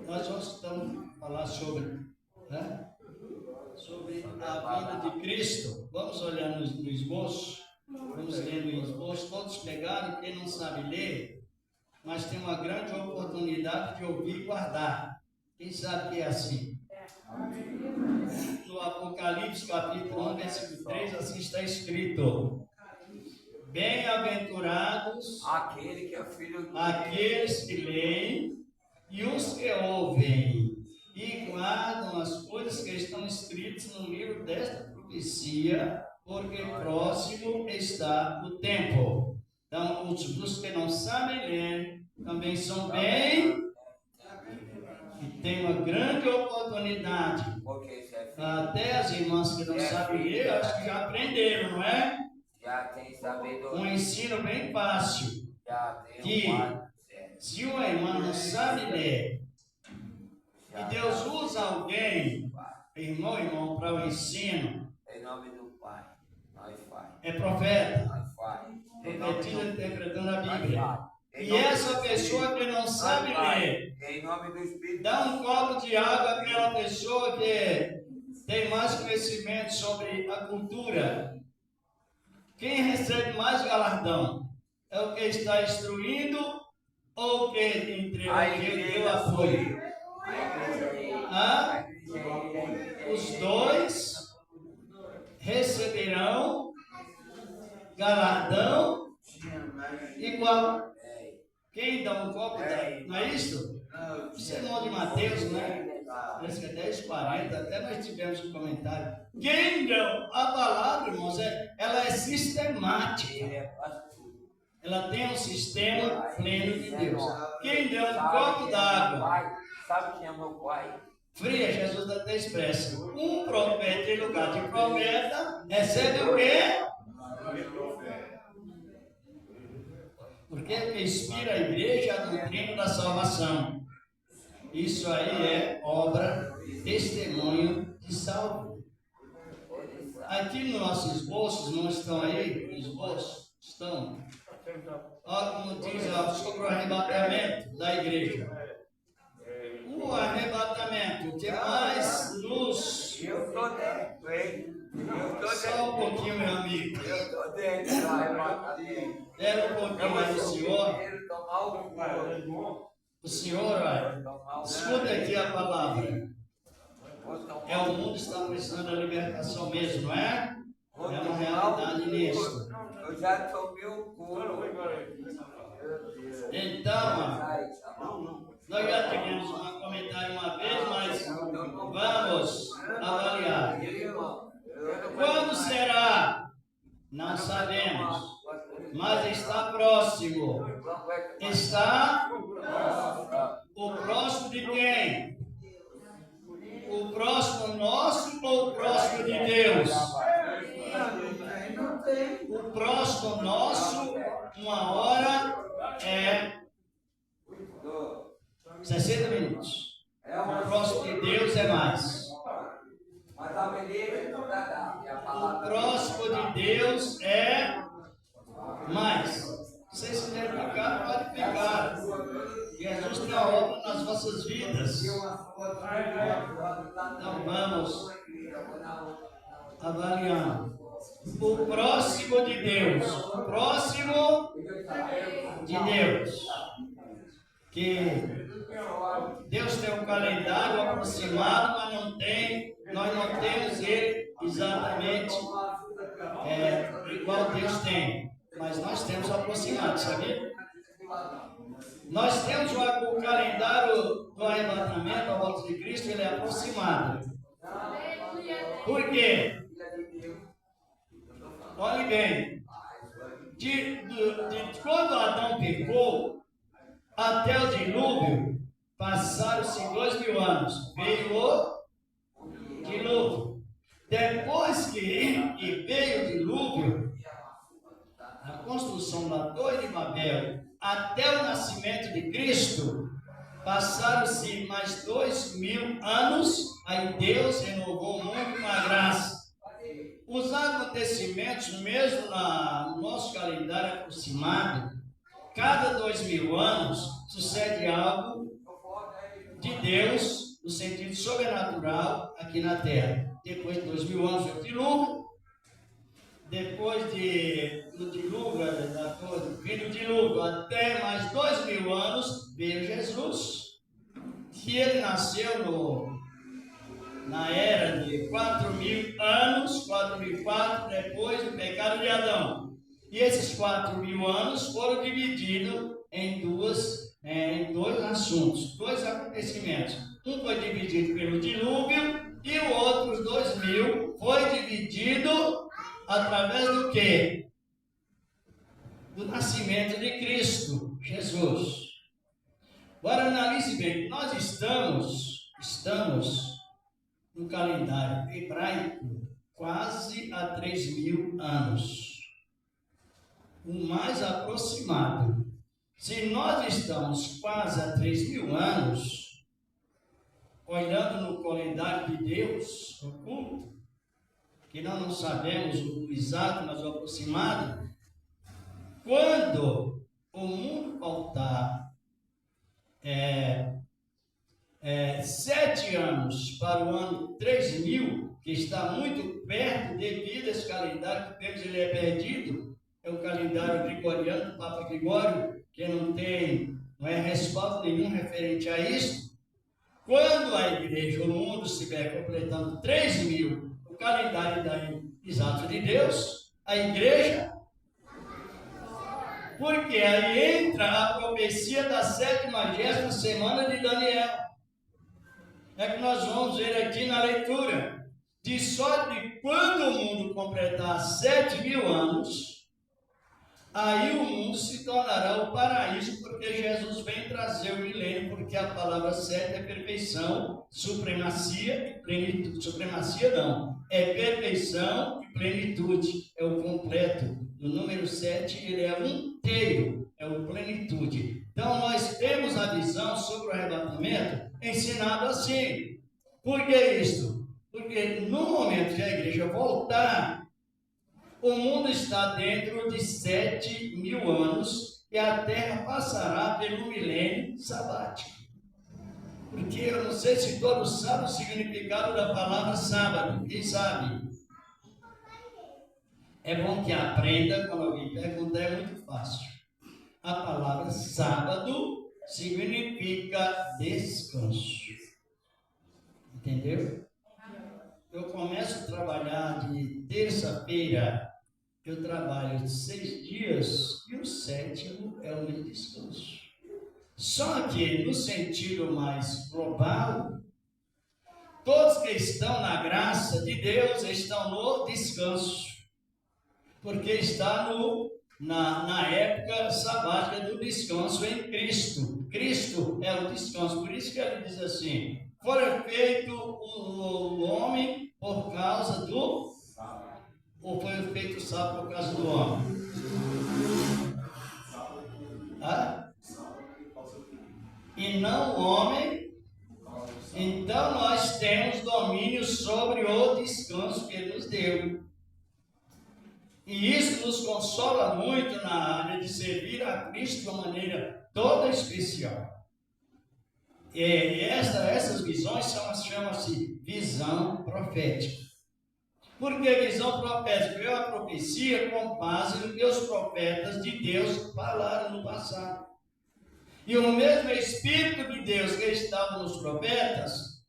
Nós vamos falar sobre a vinda de Cristo. Vamos olhar no esboço, vamos ler no esboço. Todos pegaram, quem não sabe ler, mas tem uma grande oportunidade de ouvir e guardar. Quem sabe que é assim? No Apocalipse, capítulo 1, versículo 3, assim está escrito: bem-aventurados aqueles que leem e os que ouvem e guardam as coisas que estão escritas no livro desta profecia, porque próximo está o tempo. Então, os que não sabem ler também são bem e tem uma grande oportunidade. Até as irmãs que não sabem ler, acho que já aprenderam, não é? Já tem sabedoria. Um ensino bem fácil. Que se uma irmã não sabe ler e Deus usa alguém, irmão, para o ensino, em nome do Pai, nós faz. É profeta, Nós faz. profetiza interpretando a Bíblia. E essa pessoa que não sabe ler, em nome do Espírito, dá um copo de água àquela pessoa que tem mais conhecimento sobre a cultura. Quem recebe mais galardão? É o que está instruindo ou o que deu apoio? Os dois receberão galardão igual. Quem dá um copo daí? Não é isso? Isso é irmão de Mateus, né? Parece que é 10:40, até nós tivemos um comentário. Quem deu a palavra, irmãos, ela é sistemática. Ela tem um sistema pleno de Deus. Quem deu um copo d'água? Sabe quem é meu pai? Fria, Jesus até expressa. Um profeta em lugar de profeta recebe o quê? Porque o que inspira a igreja é a doutrina da salvação. Isso aí é obra, testemunho de salvo. Aqui no nosso esboço, não estão aí? No esboço? Estão. Olha como diz sobre o arrebatamento da igreja. O arrebatamento, o que mais nos... Eu estou dentro, hein? Só um pouquinho, meu amigo. Eu estou dentro do arrebatamento. Era um pouquinho aí do senhor. Tomar O senhor, vai. Escuta aqui a palavra. O mundo está precisando da libertação mesmo, não é? É uma realidade nisso. Eu já tomei o couro. Então, nós já tivemos um comentário uma vez, mas vamos avaliar. Quando será? Não sabemos, mas está próximo. Está o próximo de quem? O próximo nosso ou o próximo de Deus? O próximo nosso, uma hora é 60 minutos. O próximo de Deus é mais. O próximo de Deus é mais. Se vocês quiserem ficar, pode ficar. Jesus tem a obra nas vossas vidas. Então vamos avaliando. O próximo de Deus. O próximo de Deus. Que Deus tem um calendário aproximado, mas nós não temos ele exatamente igual Deus tem. Mas nós temos aproximado, sabia? Nós temos o calendário do arrebatamento, a volta de Cristo, ele é aproximado. Por quê? Olhe bem. de quando Adão pecou até o dilúvio, passaram-se 2.000 anos. Veio o dilúvio. Depois que veio o dilúvio, a construção da Torre de Babel, até o nascimento de Cristo, passaram-se mais 2.000 anos, aí Deus renovou o mundo com a graça. Os acontecimentos, mesmo no nosso calendário aproximado, cada 2.000 anos sucede algo de Deus, no sentido sobrenatural, aqui na Terra. Depois de 2.000 anos veio o dilúvio, depois do dilúvio até mais 2.000 anos veio Jesus, que ele nasceu na era de 4.000 anos, 4.004, depois do pecado de Adão. E esses 4.000 anos foram divididos em dois assuntos, dois acontecimentos. Um foi dividido pelo dilúvio e o outro, os 2.000, foi dividido através do quê? Do nascimento de Cristo, Jesus. Agora analise bem, nós estamos no calendário hebraico quase há 3.000 anos. O mais aproximado. Se nós estamos quase há 3.000 anos, olhando no calendário de Deus, oculto, que nós não sabemos o exato, mas o aproximado, quando o mundo faltar 7 anos para o ano 3.000, que está muito perto devido a esse calendário que temos, ele é perdido, é o calendário gregoriano do Papa Gregório, que não é respaldo nenhum referente a isso. Quando a igreja, o mundo estiver completando 3.000, o calendário exato de Deus, a igreja, porque aí entra a profecia da 70ª semana de Daniel. É que nós vamos ver aqui na leitura, de só de quando o mundo completar 7.000 anos, aí o mundo se tornará o paraíso, porque Jesus vem trazer o milênio, porque a palavra 7 é perfeição, supremacia e plenitude. Supremacia não, é perfeição e plenitude, é o completo. O número 7, ele é um inteiro, é o plenitude. Então nós temos a visão sobre o arrebatamento ensinado assim. Por que isso? Porque no momento que a igreja voltar, o mundo está dentro de 7.000 anos e a terra passará pelo milênio sabático. Porque eu não sei se todos sabem o significado da palavra sábado. Quem sabe? É bom que aprenda, quando alguém pergunta, é muito fácil. A palavra sábado significa descanso. Entendeu? Eu começo a trabalhar de terça-feira, eu trabalho 6 dias e o 7º é o meu descanso. Só que no sentido mais global, todos que estão na graça de Deus estão no descanso, porque está na época sabática do descanso em Cristo. Cristo é o descanso, por isso que ele diz assim: foi feito o homem por causa do... Ou foi feito o sábado por causa do homem? E não o homem. Então nós temos domínio sobre o descanso que ele nos deu. E isso nos consola muito na área de servir a Cristo de uma maneira toda especial. E essas visões chama-se visão profética. Por que visão profética? É a profecia com base no que os profetas de Deus falaram no passado. E o mesmo Espírito de Deus que estava nos profetas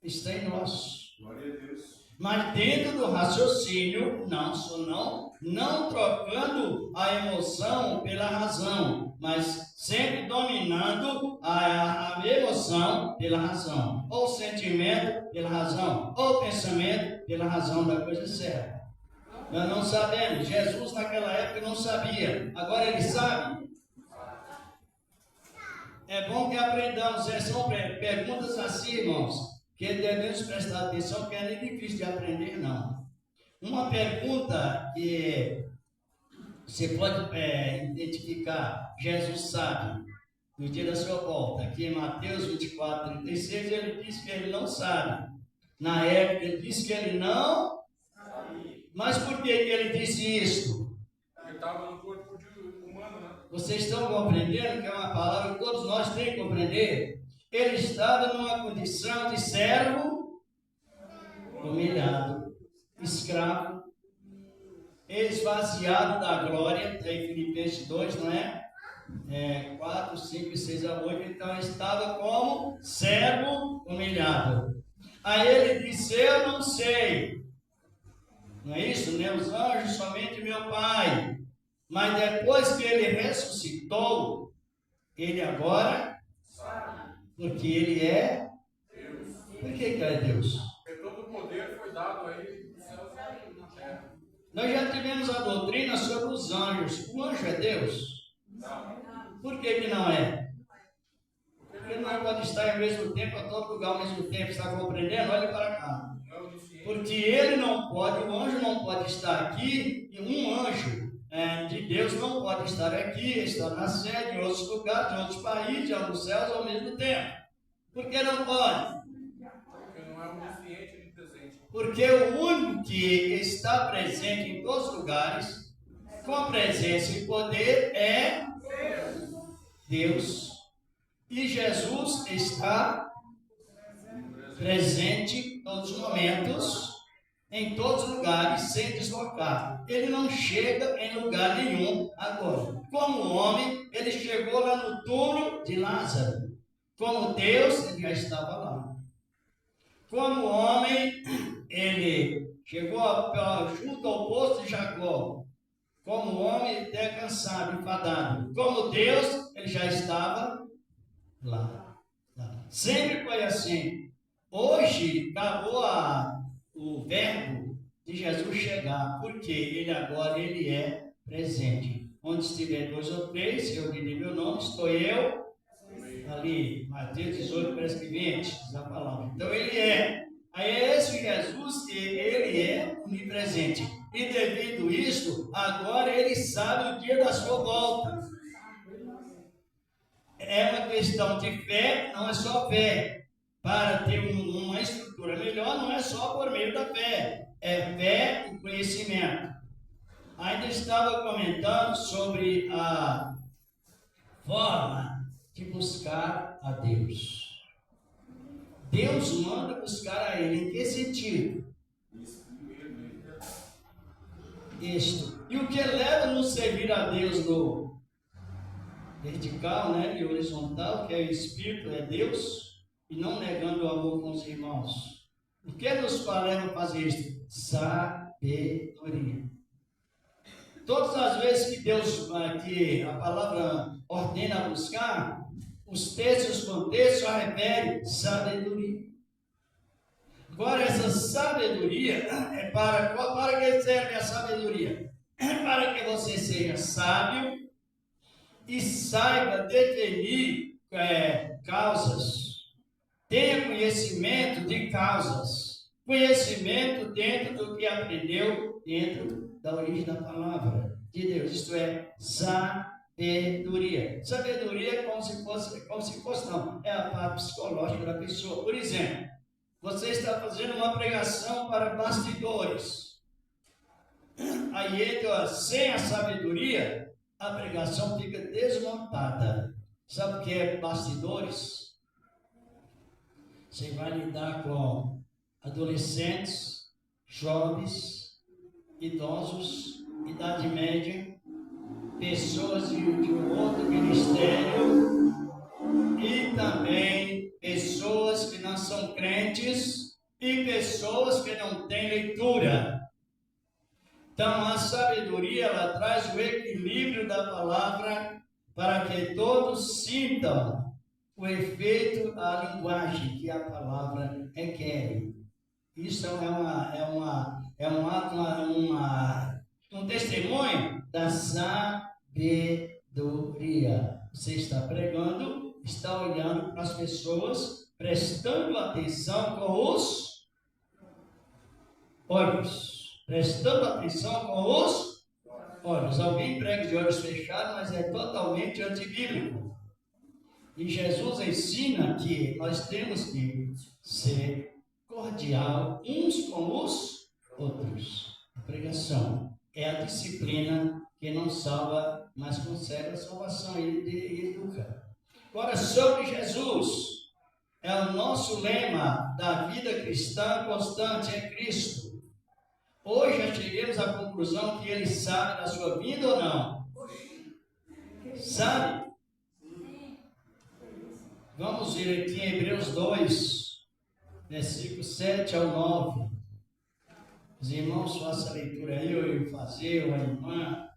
está em nós. Glória a Deus. Mas dentro do raciocínio, não trocando a emoção pela razão, mas sempre dominando a emoção pela razão, ou o sentimento pela razão, ou o pensamento pela razão da coisa certa. Nós não sabemos. Jesus naquela época não sabia. Agora ele sabe. É bom que aprendamos. São perguntas assim, irmãos, que devemos prestar atenção, que é difícil de aprender, não. Uma pergunta que você pode identificar, Jesus sabe, no dia da sua volta, aqui em Mateus 24, 36, ele diz que ele não sabe. Na época, ele disse que ele não sabia. Mas por que ele disse isso? Ele estava no corpo humano, né? Vocês estão compreendendo que é uma palavra que todos nós temos que compreender? Ele estava numa condição de servo humilhado, escravo, esvaziado da glória, está em Filipenses 2, não é? 4, 5, 6 a 8, então estava como servo humilhado. Aí ele disse, eu não sei, não é isso? Nem os anjos, somente meu Pai. Mas depois que ele ressuscitou, ele agora sabe, porque ele é Deus. Por que ele é Deus? Porque todo o poder foi dado a ele no céu e na terra. Nós já tivemos a doutrina sobre os anjos. O anjo é Deus? Não. Por que não é? Porque não pode estar ao mesmo tempo, a todo lugar ao mesmo tempo. Está compreendendo? Olha para cá. Porque ele não pode, o anjo não pode estar aqui, e um anjo de Deus não pode estar aqui, estar na sede, em outros lugares, em outros países, em alguns céus ao mesmo tempo. Por que não pode? Porque não é onisciente nem presente. Porque o único que está presente em todos os lugares, com presença e poder, é Deus. E Jesus está presente em todos os momentos, em todos os lugares, sem deslocar. Ele não chega em lugar nenhum agora. Como homem, ele chegou lá no túmulo de Lázaro. Como Deus, ele já estava lá. Como homem, ele chegou junto ao poço de Jacó. Como homem, até cansado, enfadado. Como Deus, ele já estava lá. Sempre foi assim. Hoje, acabou o verbo de Jesus chegar, porque ele agora ele é presente. Onde estiver 2 ou 3, eu direi meu nome, estou eu. Ali, Mateus 18, parece que 20, diz a palavra. Então ele é. Aí é esse Jesus que ele é onipresente. E devido a isso, agora ele sabe o dia da sua volta. É uma questão de fé, não é só fé. Para ter uma estrutura melhor, não é só por meio da fé. É fé e conhecimento. Ainda estava comentando sobre a forma de buscar a Deus. Deus manda buscar a Ele. Em que sentido? Isto. E o que leva a nos servir a Deus no vertical, né, e horizontal, que é o Espírito, é Deus, e não negando o amor com os irmãos. O que nos leva a fazer isso? Sabedoria. Todas as vezes que Deus, que a palavra ordena a buscar, os textos, os contextos só referem sabedoria. Agora, essa sabedoria é para que serve a sabedoria? É para que você seja sábio e saiba definir causas. Tenha conhecimento de causas. Conhecimento dentro do que aprendeu dentro da origem da palavra de Deus. Isto é sabedoria. Sabedoria é como se fosse não. É a parte psicológica da pessoa. Por exemplo, você está fazendo uma pregação para bastidores. Aí entra sem a sabedoria, a pregação fica desmontada. Sabe o que é bastidores? Você vai lidar com adolescentes, jovens, idosos, idade média, pessoas de um outro ministério e também pessoas que não são crentes e pessoas que não têm leitura. Então, a sabedoria, ela traz o equilíbrio da palavra para que todos sintam o efeito da linguagem que a palavra requer. Isso é é um ato, um testemunho da sabedoria. Você está pregando, está olhando para as pessoas, prestando atenção com os olhos. Prestando atenção com os olhos. Alguém prega de olhos fechados, mas é totalmente antibíblico. E Jesus ensina que nós temos que ser cordial uns com os outros. A pregação é a disciplina que não salva, mas consegue a salvação e educa. Agora, sobre Jesus, é o nosso lema da vida cristã constante em Cristo. Hoje já chegamos à conclusão que ele sabe da sua vida ou não? Sabe? Vamos ver aqui em Hebreus 2, versículos 7 ao 9. Os irmãos façam a leitura aí, eu fazer, ou a irmã,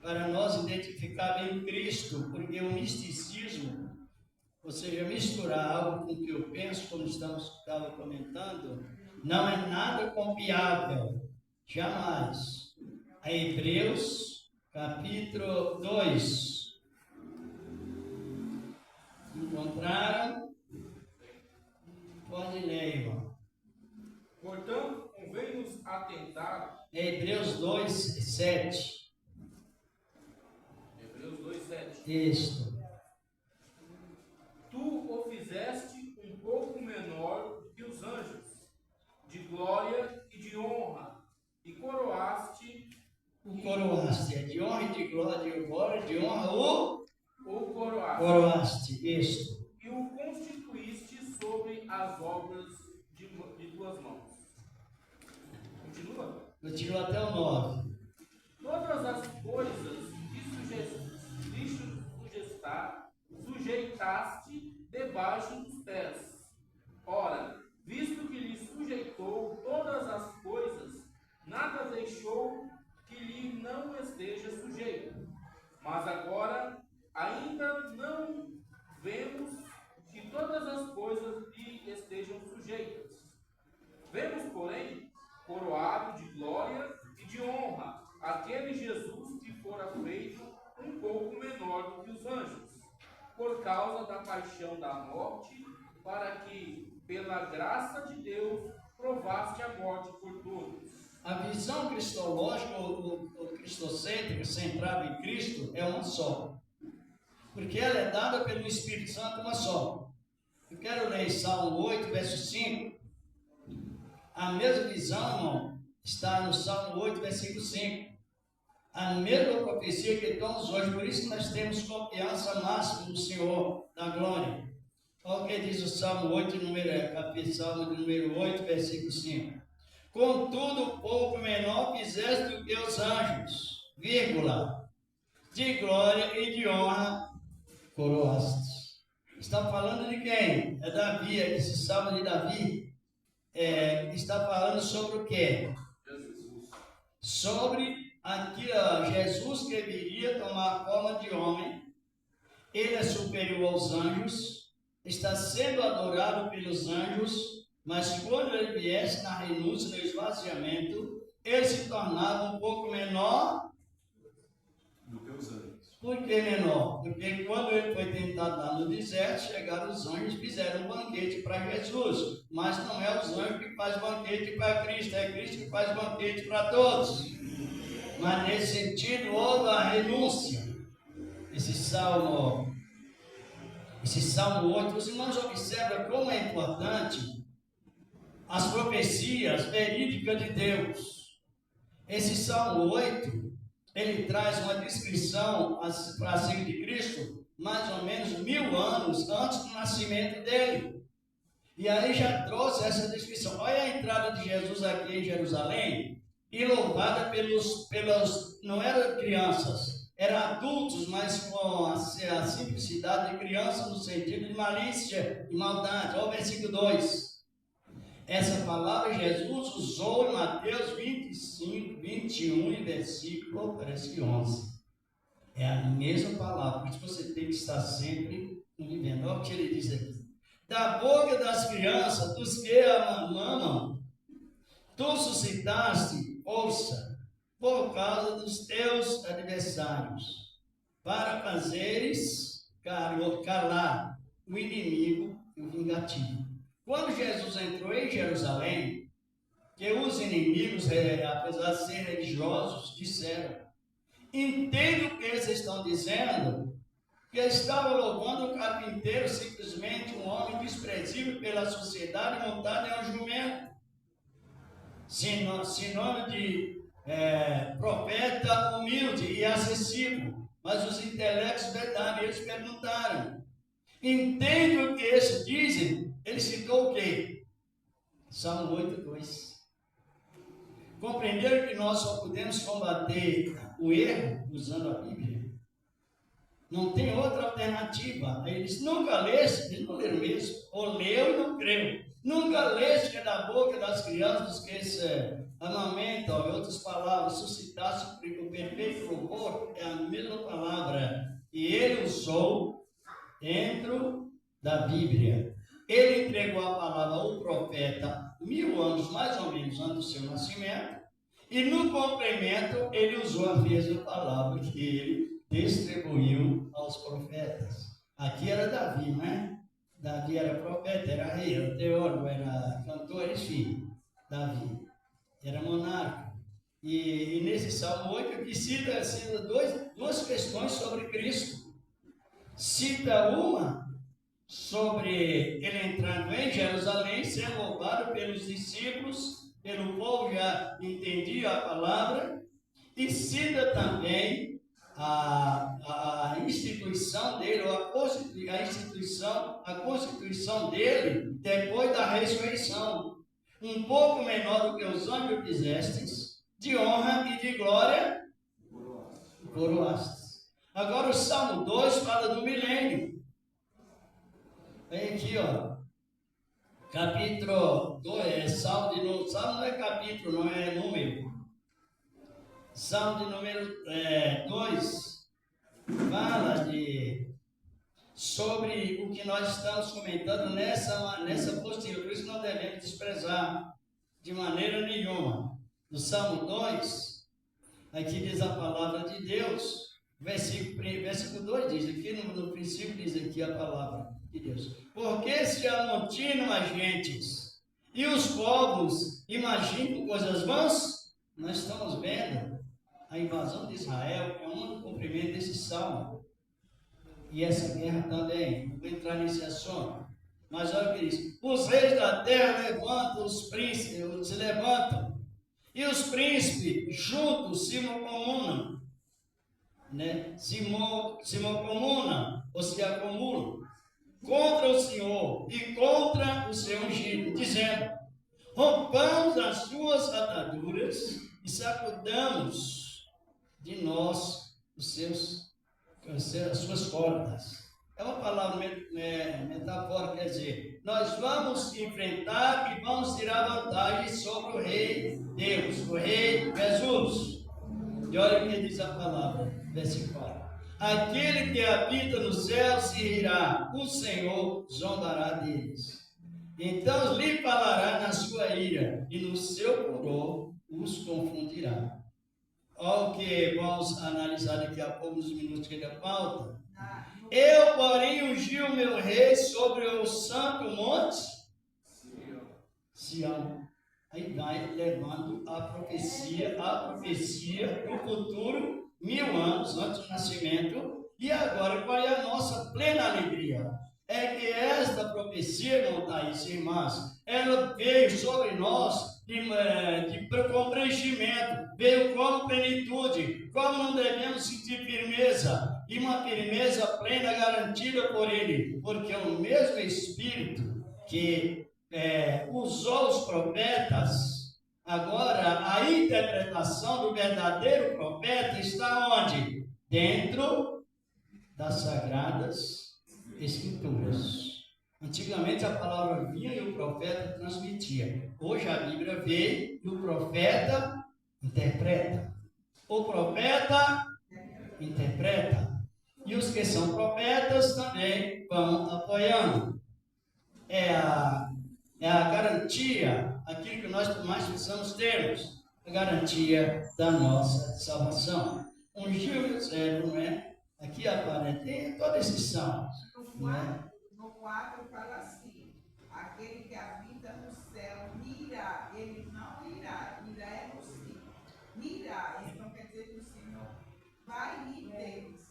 para nós identificar bem Cristo, porque o misticismo, ou seja, misturar algo com o que eu penso, como estava comentando, não é nada confiável, jamais. A Hebreus, capítulo 2. Encontraram? Pode ler, irmão. Portanto, convém-nos atentar. Hebreus 2, 7. Hebreus 2, 7. Isto. Tu o fizeste um pouco menor que os anjos, de glória e de honra, e coroaste. O coroaste é de honra e de glória, de honra o coroaste. Coroaste, isto. E o constituíste sobre as obras de tuas mãos. Continua? Continua até o 9. Todas as coisas que sujeitaste debaixo dos pés. Ora, visto que lhe sujeitou todas as coisas, nada deixou que lhe não esteja sujeito. Mas agora ainda não vemos que todas as coisas lhe estejam sujeitas. Vemos, porém, coroado de glória e de honra aquele Jesus que fora feito um pouco menor do que os anjos, por causa da paixão da morte, para que, pela graça de Deus, provasse a morte por todos. A visão cristológica, ou cristocêntrica, centrada em Cristo, é uma só. Porque ela é dada pelo Espírito Santo uma só. Eu quero ler Salmo 8, verso 5. A mesma visão, irmão, está no Salmo 8, versículo 5. A mesma profecia que temos hoje, por isso que nós temos confiança máxima no Senhor, da glória. Olha o que diz o Salmo 8, Salmo número 8, versículo 5. Contudo, pouco menor fizeste do que os anjos, vírgula, de glória e de honra coroaste. Está falando de quem? É Davi, esse salmo de Davi. Está falando sobre o quê? Sobre aqui, Jesus que viria tomar a forma de homem. Ele é superior aos anjos, está sendo adorado pelos anjos, mas quando ele viesse na renúncia, no esvaziamento, ele se tornava um pouco menor do que os anjos. Por que menor? Porque quando ele foi tentado lá no deserto, chegaram os anjos e fizeram um banquete para Jesus. Mas não é os anjos que fazem banquete para Cristo, é Cristo que faz banquete para todos. Mas nesse sentido, houve a renúncia. Esse Salmo 8, os irmãos observam como é importante as profecias verídicas de Deus. Esse Salmo 8, ele traz uma descrição para acerca de Cristo, mais ou menos 1000 anos antes do nascimento dele. E aí já trouxe essa descrição. Olha a entrada de Jesus aqui em Jerusalém, e louvada pelos não eram crianças, eram adultos, mas com a simplicidade de criança no sentido de malícia e maldade. Olha o versículo 2. Essa palavra Jesus usou em Mateus 25, 21 e versículo, parece que 11. É a mesma palavra, por isso você tem que estar sempre vivendo. Olha o que ele diz aqui. Da boca das crianças, dos que a mamam, tu suscitaste força por causa dos teus adversários, para fazeres calar o inimigo e o vingativo. Quando Jesus entrou em Jerusalém, que os inimigos, apesar de serem religiosos, disseram: entende o que eles estão dizendo? Que estava louvando um carpinteiro, simplesmente um homem desprezível pela sociedade, montado em um jumento. Sinônimo de profeta humilde e acessível. Mas os intelectos verdadeiros perguntaram: entende o que eles dizem? Ele citou o quê? Salmo 8:2. Compreenderam que nós só podemos combater o erro usando a Bíblia. Não tem outra alternativa. Aí eles nunca leste, eles não leram mesmo. Ou leu e não creu. Nunca leste que é da boca das crianças que se amamentam, em outras palavras, suscitasse o perfeito louvor, é a mesma palavra. E ele usou dentro da Bíblia. Ele entregou a palavra ao profeta 1000 anos, mais ou menos, antes do seu nascimento. E no complemento, ele usou a mesma palavra que ele distribuiu aos profetas. Aqui era Davi, não é? Davi era profeta, era rei, era teólogo, era cantor, enfim. Davi era monarca. E nesse Salmo 8 aqui cita duas questões sobre Cristo. Cita uma sobre ele entrando em Jerusalém, sendo louvado pelos discípulos, pelo povo já entendia a palavra, e cita também a instituição dele, ou a constituição dele depois da ressurreição, um pouco menor do que os anjos fizestes, de honra e de glória coroastes. Agora o Salmo 2 fala do milênio. Vem aqui, ó. Capítulo 2, Salmo não é capítulo, não é número. Salmo de número 2 fala sobre o que nós estamos comentando nessa postura. Por isso não devemos desprezar de maneira nenhuma. No Salmo 2, aqui diz a palavra de Deus. Versículo 2 diz, aqui no princípio diz aqui a palavra de Deus. Porque se amontinam as gentes e os povos imaginam coisas vãs, nós estamos vendo a invasão de Israel, é um cumprimento desse salmo. E essa guerra também, não vou entrar nesse assunto. Mas olha o que diz: os reis da terra levantam, os príncipes se levantam, e os príncipes juntos se mancomunam, né? Se mancomunam, ou se acumulam, contra o Senhor e contra o seu ungido, dizendo: rompamos as suas ataduras e sacudamos de nós as suas cordas. É uma palavra metafórica, quer dizer, nós vamos enfrentar e vamos tirar vantagem sobre o Rei Deus, o Rei Jesus. E olha o que diz a palavra, versículo 4. Aquele que habita no céu se rirá, o Senhor zombará deles. Então lhe falará na sua ira, e no seu furor os confundirá. Olha o que vamos analisar daqui a pouco, nos minutos que ainda faltam. Eu, porém, ungi o meu rei sobre o santo monte Sião. Aí vai levando a profecia do futuro, 1000 anos antes do nascimento. E agora, qual é a nossa plena alegria? É que esta profecia, não está aí, irmãs, ela veio sobre nós com preenchimento, veio como plenitude, como não devemos sentir firmeza, e uma firmeza plena garantida por Ele, porque é o mesmo Espírito que usou os profetas. Agora, a interpretação do verdadeiro profeta está onde? Dentro das Sagradas Escrituras. Antigamente a palavra vinha e o profeta transmitia. Hoje a Bíblia veio e o profeta interpreta. O profeta interpreta. E os que são profetas também vão apoiando. É a garantia, aquilo que nós mais precisamos termos, a garantia da nossa salvação. Ungiu o céu, não é? Aqui aparece, tem toda exceção. No 4 fala assim: aquele que habita no céu irá, ele não irá, irá é no si. Irá, então quer dizer que o Senhor vai ir deles.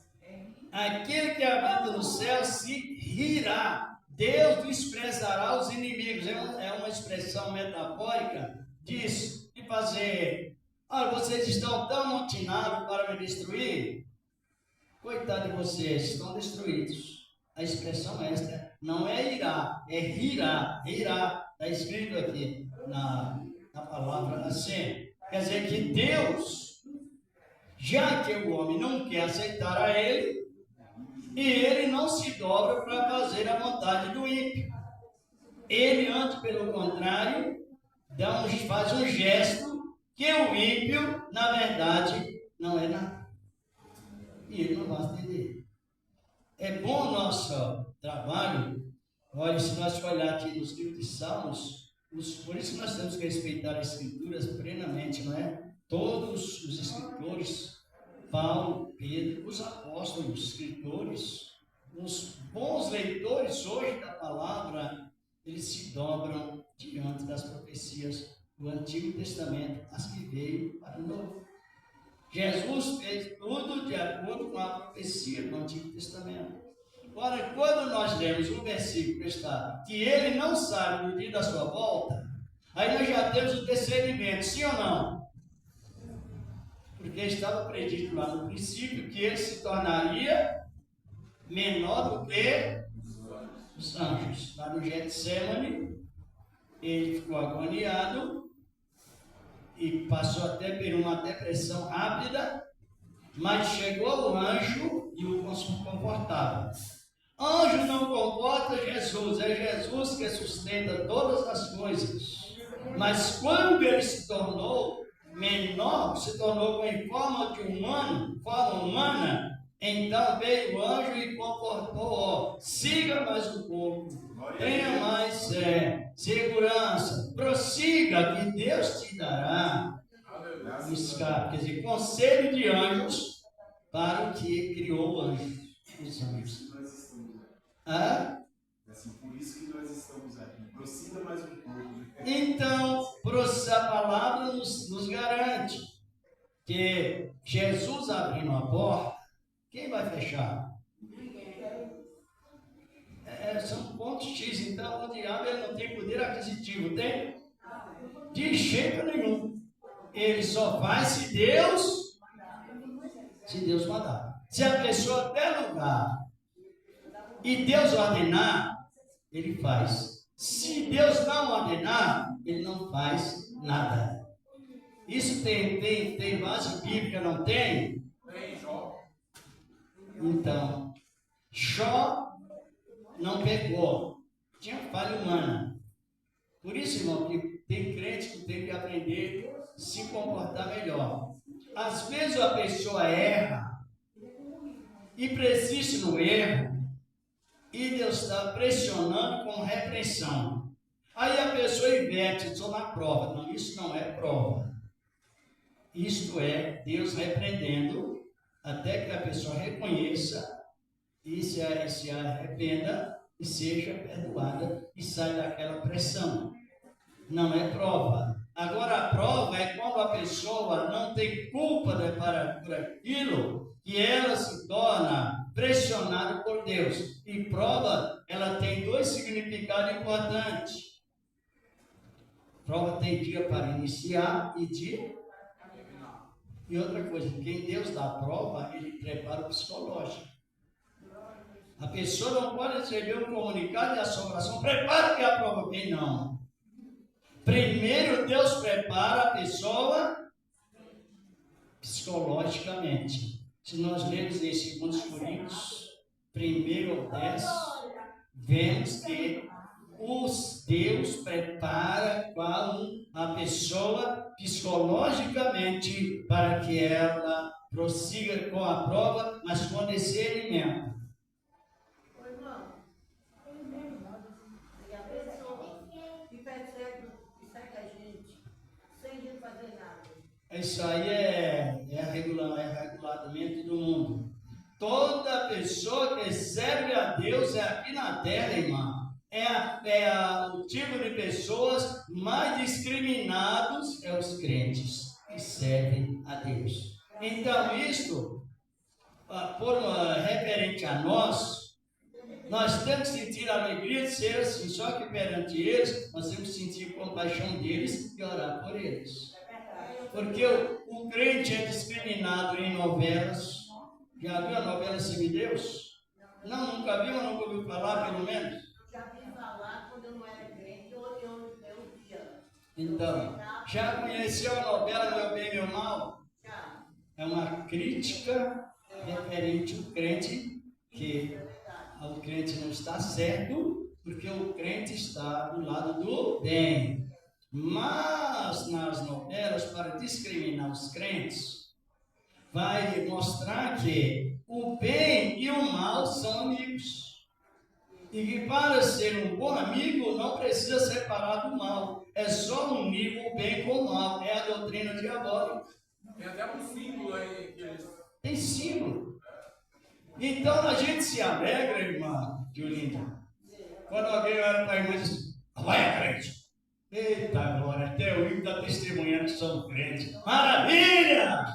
Aquele que habita no céu se rirá. Deus desprezará os inimigos. É uma expressão metafórica disso, de fazer. Olha, vocês estão tão amotinados para me destruir. Coitado de vocês, estão destruídos. A expressão esta não é irá, é rirá. Rirá, está escrito aqui na palavra assim. Quer dizer que Deus, já que o homem não quer aceitar a ele, e ele não se dobra para fazer a vontade do ímpio. Ele, antes, pelo contrário, faz um gesto que o ímpio, na verdade, não é nada. E ele não vai entender. É bom o nosso trabalho. Olha, se nós olhar aqui nos livros de Salmos, por isso nós temos que respeitar as Escrituras plenamente, não é? Todos os escritores, Paulo, Pedro, os apóstolos, os escritores, os bons leitores hoje da palavra, eles se dobram diante das profecias do Antigo Testamento, as que veio para o Novo. Jesus fez tudo de acordo com a profecia do Antigo Testamento. Agora, quando nós lemos um versículo que está, que ele não sabe no dia da sua volta, aí nós já temos o discernimento, sim ou não? Porque estava predito lá no princípio que ele se tornaria menor do que os anjos. Lá no Getsemane, ele ficou agoniado e passou até por uma depressão rápida, mas chegou o anjo e o confortava. Anjo não comporta Jesus, é Jesus que sustenta todas as coisas. Mas quando ele se tornou menor, se tornou em forma de humano, forma humana, então veio o anjo e confortou, siga mais um pouco, tenha mais segurança, prossiga que Deus te dará um escape, quer dizer, conselho de anjos para o que criou o anjo, os anjos. Por isso que nós estamos aqui. Prossiga mais um pouco. Então, a palavra nos garante que Jesus abrindo a porta, quem vai fechar? São pontos X. Então, o diabo ele não tem poder aquisitivo, tem? De jeito nenhum. Ele só faz se Deus mandar. Se a pessoa der lugar e Deus ordenar, ele faz. Se Deus não ordenar, ele não faz nada. Isso tem base bíblica, não tem? Tem Jó. Então, Jó não pecou. Tinha falha humana. Por isso, irmão, que tem crente que tem que aprender a se comportar melhor. Às vezes a pessoa erra e persiste no erro, e Deus está pressionando com repreensão. Aí a pessoa inverte, estou na prova. Não, isso não é prova. Isto é Deus repreendendo até que a pessoa reconheça e se arrependa e seja perdoada e saia daquela pressão. Não é prova. Agora a prova é quando a pessoa não tem culpa por aquilo que ela se torna pressionada por Deus. E prova, ela tem dois significados importantes. Prova tem dia para iniciar e dia. E outra coisa, quem Deus dá a prova, ele prepara o psicológico. A pessoa não pode receber um comunicado de assombração, prepara que a prova vem, não. Primeiro Deus prepara a pessoa psicologicamente. Se nós lermos em 2 Coríntios, 1:10, vemos que Deus prepara a pessoa psicologicamente para que ela prossiga com a prova, mas com discernimento. E a pessoa que persegue Isso aí é regulamento do mundo. Toda pessoa que serve a Deus aqui na terra, irmã, o tipo de pessoas mais discriminados é os crentes que servem a Deus. Então, isto, referente a nós temos que sentir a alegria de ser assim, só que perante eles, nós temos que sentir compaixão deles e orar por eles. Porque o crente é discriminado em novelas. Já viu a novela Semideus? Não, nunca viu ou nunca ouviu falar, pelo menos? Já vi falar quando eu não era crente, eu via. Então, já conheceu a novela Meu Bem, Meu Mal? Já. É uma crítica referente ao crente, que o crente não está certo, porque o crente está do lado do bem. Mas nas novelas, para discriminar os crentes, vai mostrar que o bem e o mal são amigos. E que para ser um bom amigo não precisa separar do mal. É só unir o bem com o mal. É a doutrina diabólica. Tem até um símbolo aí que eles... Tem símbolo. Então a gente se alegra, irmã Julinda, quando alguém olha para a irmã e diz: vai, crente. Eita glória, até o hino está testemunhando que somos crentes. Maravilha!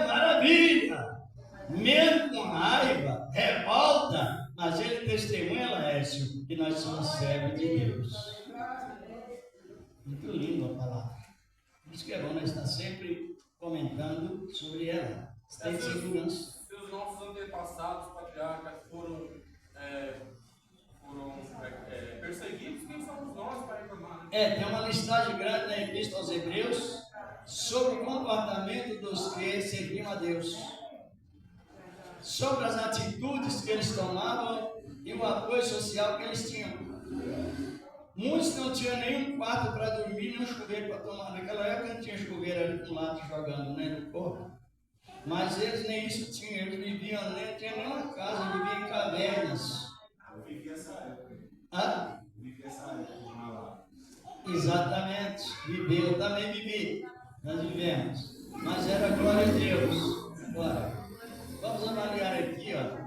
Maravilha! Mesmo com raiva, revolta, mas ele testemunha, Laércio, que nós somos servos de Deus. Muito lindo a palavra. Por isso que é bom nós estar sempre comentando sobre ela. Tem segurança. Se os nossos antepassados, patriarcas, foram perseguidos, quem somos nós para reclamar? Tem uma listagem grande na Epístola aos Hebreus sobre o comportamento dos que serviam a Deus, sobre as atitudes que eles tomavam e o apoio social que eles tinham. Muitos não tinham nenhum quarto para dormir, nem um chuveiro para tomar. Naquela época não tinha chuveiro ali para um lado jogando, né, no corpo. Mas eles nem isso tinham, eles viviam, não tinha nenhuma casa, viviam em cavernas. Eu vivi essa época. Eu vivi essa época de Malá. Exatamente, viveu, eu também vivi, nós vivemos, mas era glória a Deus. Agora, vamos avaliar aqui, ó.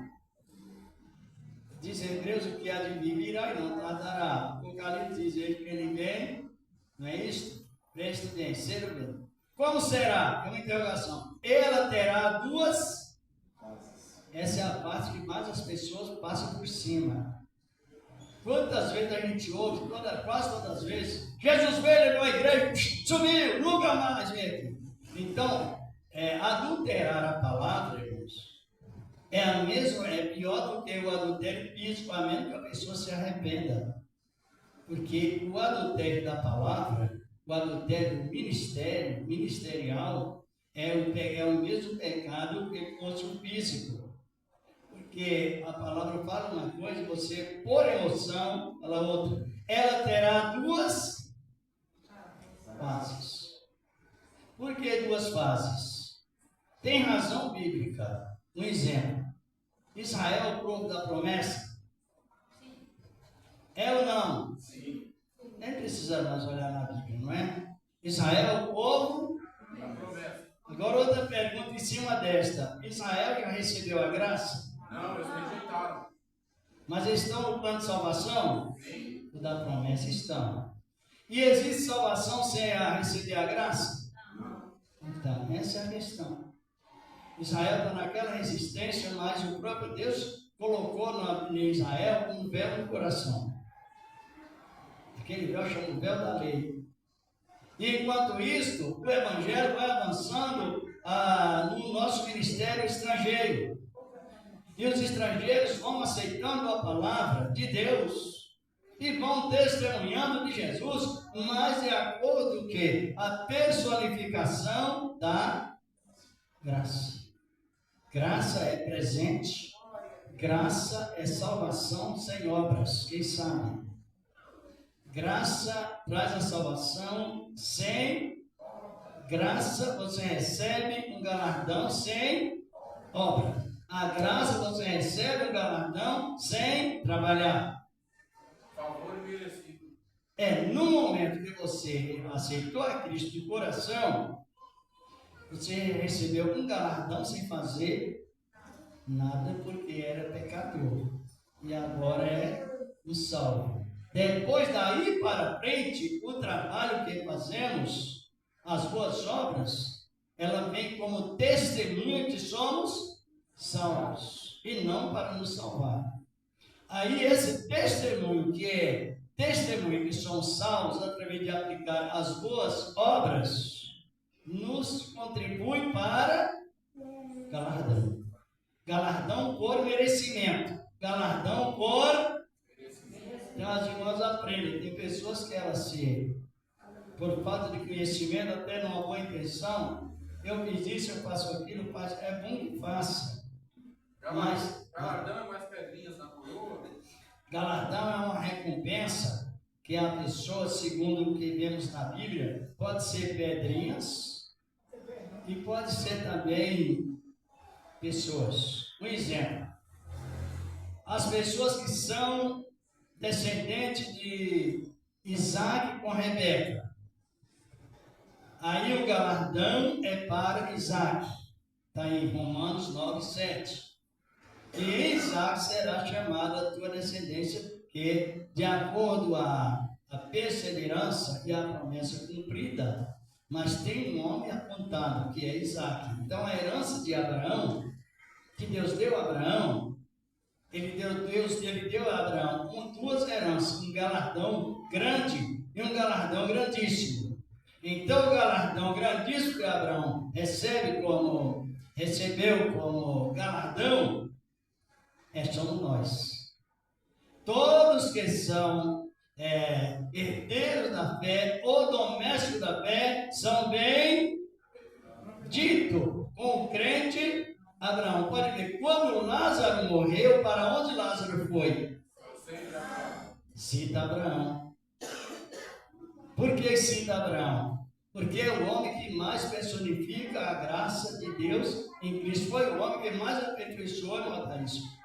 Diz Hebreus: o que há de vir virá e não tardará. Apocalipse diz: ele que ele vem, não é isso? Preste bem, ser o bem. Como será? É uma interrogação. Ela terá duas. Essa é a parte que mais as pessoas passam por cima. Quantas vezes a gente ouve, quase todas as vezes, Jesus veio, levou a igreja, sumiu, nunca mais veio aqui. Então, adulterar a palavra, irmãos, é pior do que o adultério físico, a menos que a pessoa se arrependa. Porque o adultério da palavra, o adultério ministerial, é o mesmo pecado que fosse o físico. Porque a palavra fala uma coisa, você, por emoção, fala outra. Ela terá duas fases. Por que duas fases? Tem razão bíblica. Um exemplo. Israel é o povo da promessa? É ou não? Sim. Nem precisa mais olhar na Bíblia, não é? Israel é o povo Da promessa. Agora outra pergunta em cima desta. Israel já recebeu a graça? Não, eles rejeitaram. Mas eles estão no plano de salvação? Sim. O da promessa estão. E existe salvação sem receber a graça? Não. Então, essa é a questão. Israel está naquela resistência, mas o próprio Deus colocou em Israel um véu no coração. Aquele véu chama o véu da lei. E enquanto isso, o Evangelho vai avançando no nosso ministério estrangeiro. E os estrangeiros vão aceitando a palavra de Deus e vão testemunhando de Jesus, mas de acordo com que a personificação da graça. Graça é presente, graça é salvação sem obras, quem sabe? Graça traz a salvação sem graça, você recebe um galardão sem obra. A graça você recebe um galardão sem trabalhar. Favor merecido. No momento que você aceitou a Cristo de coração, você recebeu um galardão sem fazer nada, porque era pecador. E agora é um salvo. Depois daí para frente, o trabalho que fazemos, as boas obras, ela vem como testemunho que somos salvos, e não para nos salvar. Aí esse testemunho, que é testemunho que somos salvos através de aplicar as boas obras, nos contribui para galardão. Galardão por merecimento. Galardão por... Então as irmãs aprendem. Tem pessoas que elas por falta de conhecimento, até numa boa intenção, eu fiz isso, eu faço aquilo, é bom que faça. Mas galardão é mais pedrinhas na coroa? Galardão é uma recompensa que a pessoa, segundo o que vemos na Bíblia, pode ser pedrinhas e pode ser também pessoas. Um exemplo: as pessoas que são descendentes de Isaac com Rebeca. Aí o galardão é para Isaac. Está em Romanos 9, 7. E em Isaac será chamada a tua descendência, que de acordo a perseverança e a promessa cumprida, mas tem um nome apontado, que é Isaac. Então a herança de Abraão, que Deus deu a Abraão, ele deu a Abraão duas heranças, um galardão grande e um galardão grandíssimo. Então o galardão grandíssimo que Abraão recebeu como galardão, somos nós. Todos que são herdeiros da fé ou domésticos da fé são bem dito com o crente Abraão. Pode ver, quando Lázaro morreu, para onde Lázaro foi? Cita Abraão. Por que cita Abraão? Porque é o homem que mais personifica a graça de Deus em Cristo. Foi o homem que mais aperfeiçoou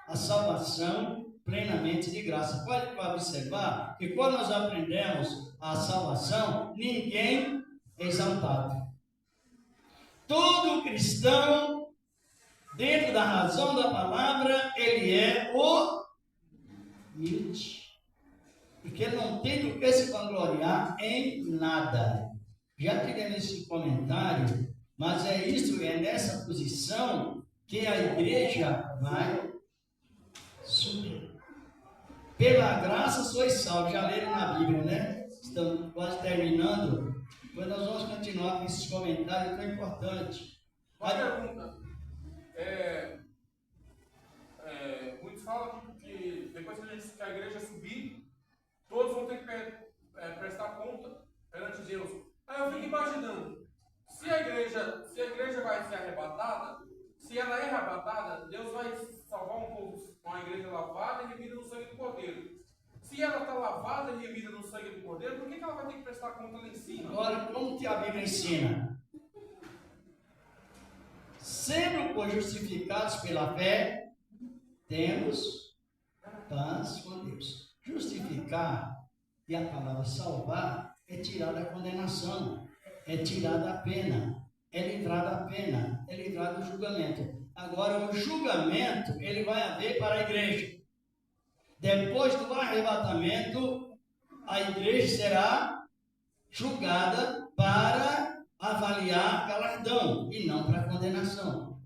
a salvação plenamente de graça. Pode observar que quando nós aprendemos a salvação, ninguém é exaltado. Todo cristão, dentro da razão da palavra, ele é humilde. Porque ele não tem do que se vangloriar em nada. Já tivemos esse comentário, mas é nessa posição que a igreja vai subir. Pela graça sois salvos. Já leram na Bíblia, né? Estamos quase terminando. Depois nós vamos continuar com esses comentários tão importantes. Uma pergunta. Muitos falam que depois que a igreja subir, todos vão ter que prestar conta perante Deus. Aí eu fico imaginando, se a igreja vai ser arrebatada, se ela é arrebatada, Deus vai salvar um povo com a igreja lavada e remida no sangue do Cordeiro. Se ela está lavada e remida no sangue do Cordeiro, por que ela vai ter que prestar conta lá em cima? Agora, como que a Bíblia ensina? Sendo por justificados pela fé, temos paz com Deus. Justificar e a palavra salvar é tirar da condenação, é tirar da pena, é livrar da pena, é livrar do julgamento. Agora, o julgamento, ele vai haver para a igreja. Depois do arrebatamento, a igreja será julgada para avaliar galardão e não para condenação.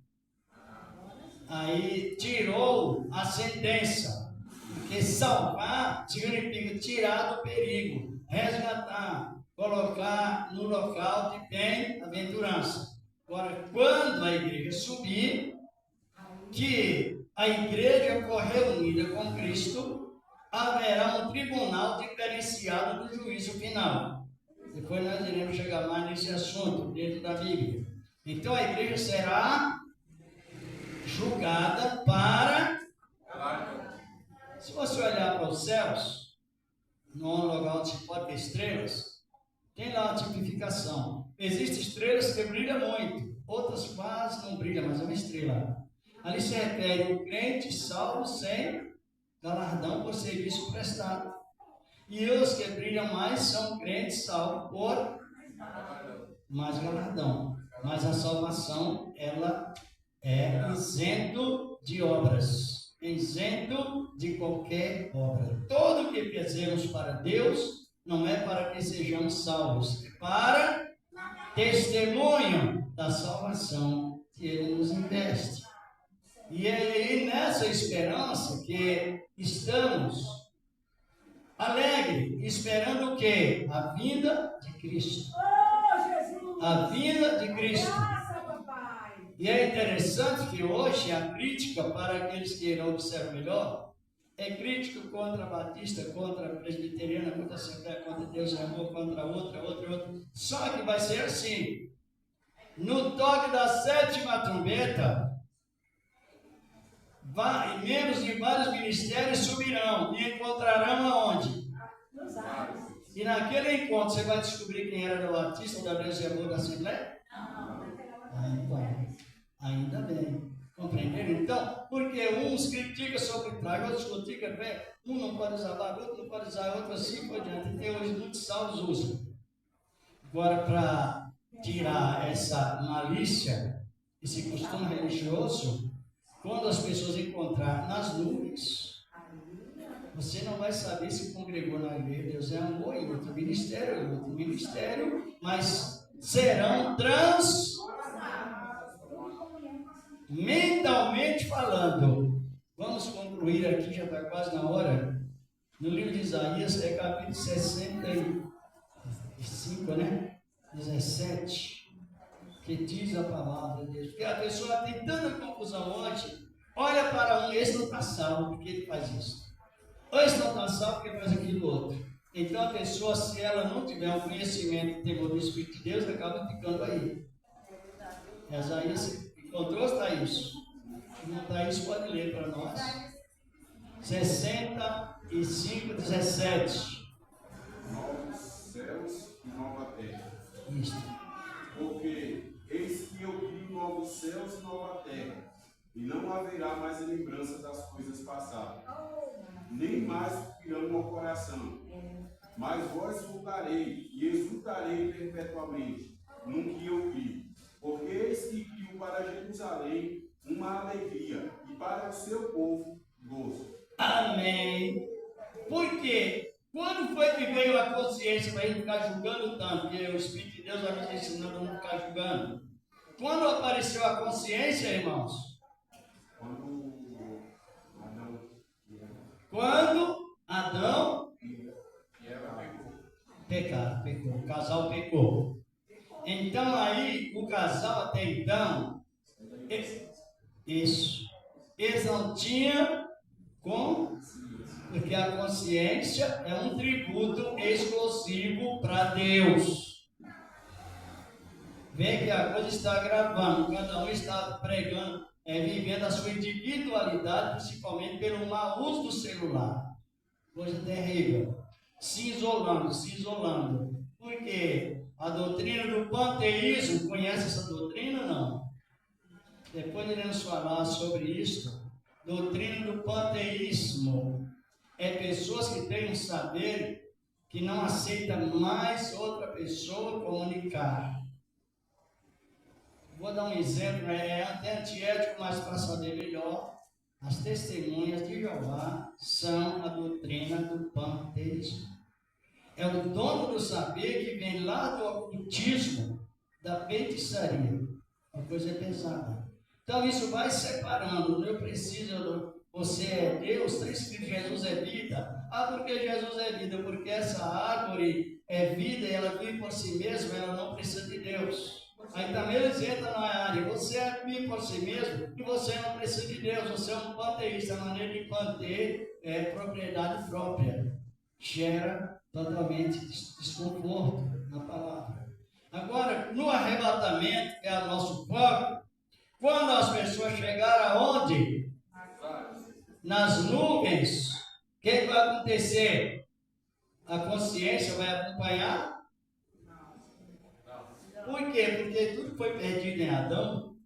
Aí tirou a sentença, porque salvar significa tirar do perigo, resgatar, colocar no local que tem aventurança. Agora, quando a igreja subir, que a igreja for reunida com Cristo, haverá um tribunal diferenciado do juízo final. Depois nós iremos chegar mais nesse assunto dentro da Bíblia. Então a igreja será julgada para... Se você olhar para os céus, no lugar onde se pode ver estrelas, tem lá a tipificação. Existem estrelas que brilham muito, outras quase não brilham, mas é uma estrela. Ali se refere o crente salvo sem galardão por serviço prestado. E os que brilham mais são crentes salvos por mais galardão. Mas a salvação, ela é isento de obras. Isento de qualquer obra. Tudo o que fizemos para Deus não é para que sejamos salvos, é para testemunho da salvação que Ele nos investe. E é aí nessa esperança que estamos alegres, esperando o quê? A vinda de Cristo. A vinda de Cristo. E é interessante que hoje a crítica para aqueles que não observam melhor é crítica contra a Batista, contra a Presbiteriana, contra a Assembleia, contra Deus e Amor, contra outra. Só que vai ser assim. No toque da 7ª trombeta, membros de vários ministérios subirão e encontrarão aonde? E naquele encontro você vai descobrir quem era da Batista, da Deus e Amor, da Assembleia? Ainda bem. Compreenderam? Então, porque uns criticam sobre trago, outros criticam fé, um não pode usar barro, outro não pode usar, outro assim por diante. Então, hoje muitos salvos usam. Agora, para tirar essa malícia, esse costume religioso, quando as pessoas encontrarem nas nuvens, você não vai saber se congregou na igreja, Deus é amor, em outro ministério, mas serão mentalmente falando. Vamos concluir aqui, já está quase na hora. No livro de Isaías, é capítulo 65, né? 17, que diz a palavra de Deus. Porque a pessoa tem tanta confusão hoje. Olha para um, esse não está salvo, porque ele faz isso. Ou esse não está salvo, porque faz aquilo outro. Então a pessoa, se ela não tiver um conhecimento e temor do Espírito de Deus, acaba ficando aí. Isaías encontrou, está isso. Se não está isso, pode ler para nós. 65, 17. Novos céus e nova terra. Isso. Porque eis que eu crio novos céus e nova terra, e não haverá mais lembrança das coisas passadas, nem mais irão no coração. Mas vós voltarei e exultarei perpetuamente no que eu crio. Porque eis que crio para Jerusalém uma alegria, e para o seu povo gozo. Amém. Por quê? Quando foi que veio a consciência para a gente ficar julgando tanto? Porque o Espírito de Deus vai nos ensinando a não ficar julgando. Quando apareceu a consciência, irmãos? Quando Adão pecou, o casal pecou. Então aí, o casal até então, eles não tinham porque a consciência é um tributo exclusivo para Deus. Vê que a coisa está gravando, cada um está pregando, vivendo a sua individualidade, principalmente pelo mau uso do celular. Coisa terrível. Se isolando. Por quê? A doutrina do panteísmo, conhece essa doutrina? Não. Depois iremos falar sobre isso. Doutrina do panteísmo. É pessoas que têm um saber que não aceita mais outra pessoa comunicar. Vou dar um exemplo, é até antiético, mas para saber melhor. As testemunhas de Jeová são a doutrina do panteísmo. É o dono do saber que vem lá do ocultismo, da feitiçaria. Uma coisa pesada. Então isso vai separando. Eu preciso, você é Deus, está escrito Jesus é vida. Porque Jesus é vida? Porque essa árvore é vida e ela vive por si mesma, ela não precisa de Deus. Aí também eles entram na área, você é vive por si mesmo e você não precisa de Deus, você é um panteísta. A maneira de panter é propriedade própria. Gera totalmente desconforto na palavra. Agora, no arrebatamento, que é o nosso foco, quando as pessoas chegarem aonde? Nas nuvens, o que vai acontecer? A consciência vai acompanhar? Por quê? Porque tudo que foi perdido em Adão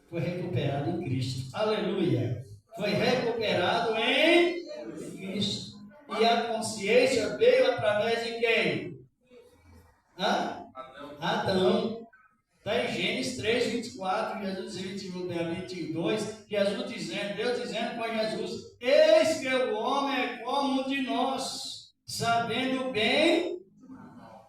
foi recuperado em Cristo. Aleluia! Foi recuperado em Cristo. E E a consciência veio através de quem? Hã? Adão. Está em Gênesis 3, 24, Jesus 21, 22, Jesus dizendo, Deus dizendo para Jesus, eis que o homem é como um de nós, sabendo o bem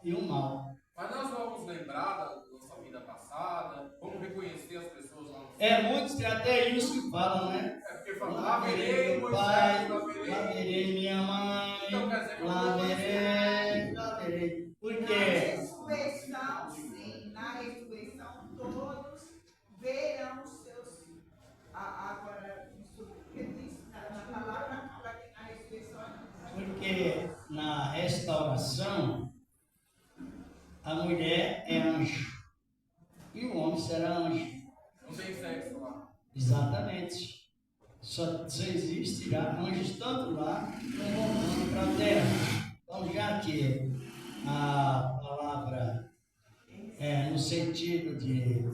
e o mal. Mas nós vamos lembrar da nossa vida passada, vamos reconhecer as pessoas lá no É muitos que até isso que falam, né? É porque fala, Lá verei meu pai, lá verei minha mãe, Então, quer dizer, lá verei. Por Na quê? ressurreição, sim, na ressurreição todos verão os seus filhos. Agora, isso que diz na palavra fala que na ressurreição Porque na restauração, a mulher é anjo e o homem será anjo. não tem sexo lá. Exatamente. Só existirá anjos tanto lá como voltando para a terra. Então, já que a palavra é no sentido de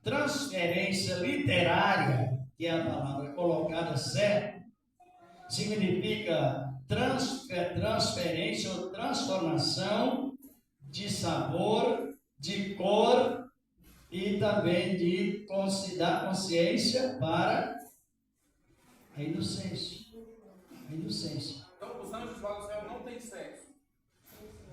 transferência literária, que é a palavra colocada certa, significa transferência ou transformação de sabor, de cor e também de da consciência para a inocência. A inocência. Então, os anjos lá do céu não têm sexo.